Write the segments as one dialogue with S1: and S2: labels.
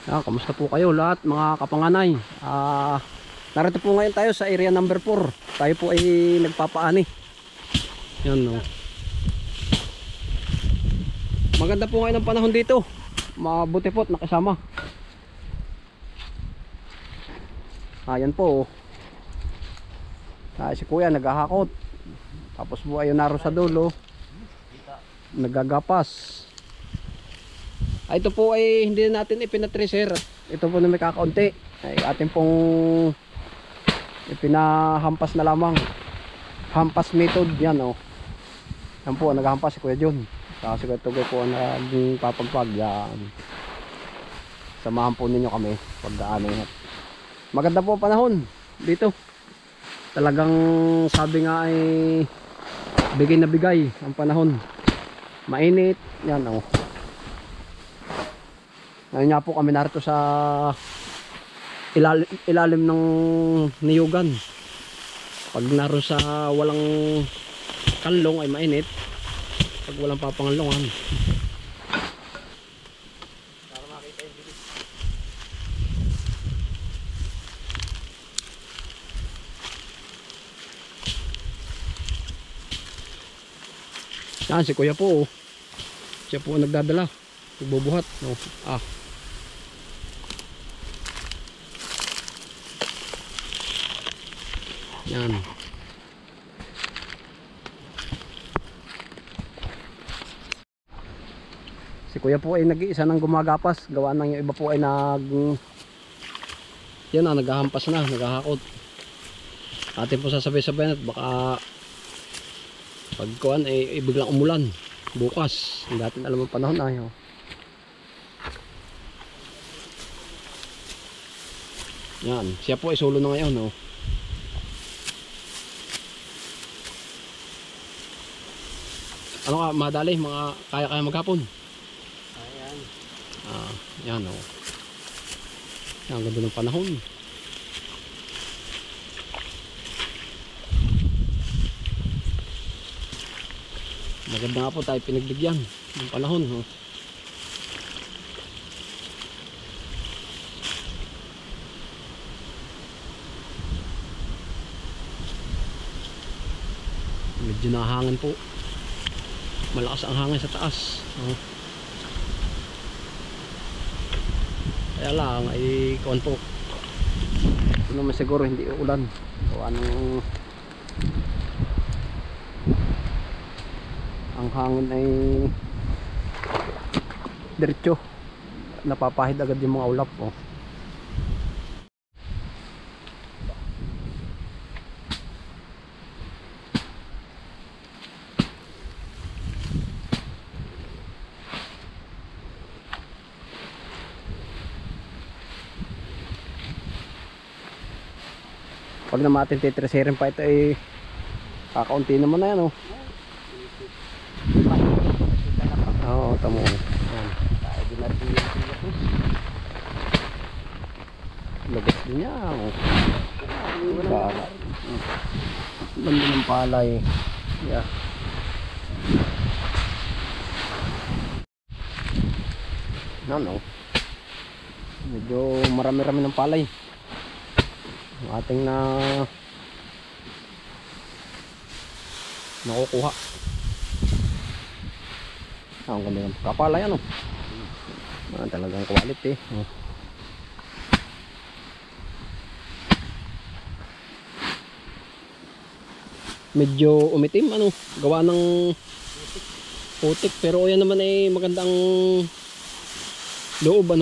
S1: Kamusta po kayo lahat mga kapanganay? Narito po ngayon tayo sa area number 4. Tayo po ay nagpapaani. Yan no. Maganda po ngayon ang panahon dito. Mabuti po at nakasama. Yan po. Si kuya naghahakot. Tapos po ayun naroon sa dulo. Nagagapas. Ito po ay hindi natin ipinatracer. Ito po na may kakaunti. Ay atin pong ipinahampas na lamang. Hampas method yan o. Yan po naghahampas si Kuya John. Kasi Kuya Tugoy po naging papagpag. Yan. Samahan po ninyo kami pagdaanin. Maganda po panahon dito. Talagang sabi nga ay bigay na bigay ang panahon. Mainit. Yan o. Ngayon nga po kami narito sa ilalim ng niyugan. Pag naroon sa walang kanlong ay mainit. Pag walang papangalongan. Para makita yung bilis. Yan si Kuya po. Siya po nagdadala. Nagbubuhat. Yan. Si Kuya po ay nag-iisa ng gumagapas. Gawa ng yung iba po ay naghahampas na, naghahakot. Atin po sasabay-sabay at baka pagkuhan ay biglang umulan bukas. Hindi natin alam ang panahon na yun. Yan, siya po ay solo na ngayon. Ano ka, madali, mga kaya maghapon? Ayan. Yan o. Yan, ganda ng panahon. Maganda nga po tayo pinagbigyan ng panahon. Medyo nahangin po. Malakas ang hangin sa taas. Kaya lang ay kuwan po. Ito naman siguro hindi ulan. Gawa ng ang hangin ay diretso. Napapahid agad yung mga ulap. Pag naman atin titresirin pa ito ay kakaunti naman na yan Oo, tamo. Lagas din niya Banda ng palay. Yeah. Medyo marami-rami ng palay ating nakukuha. Ang ganda ng kapalay talagang quality. Medyo umitim gawa ng putik, pero yan naman ay magandang loob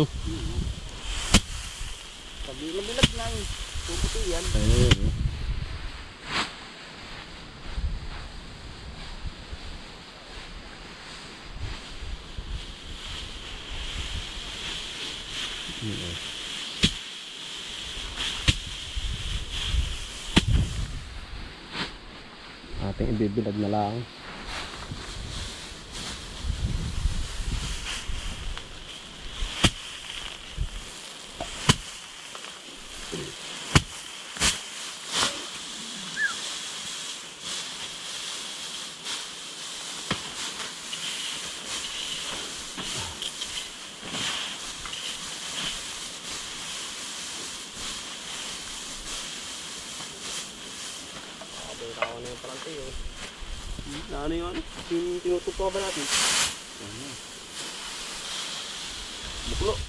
S2: Pabilag lang puputi yan.
S1: Ating ibibilad na lang.
S2: Kaya ako na yung parante eh. Na ano yung ano? Yung tinutupo ba natin? Buklo.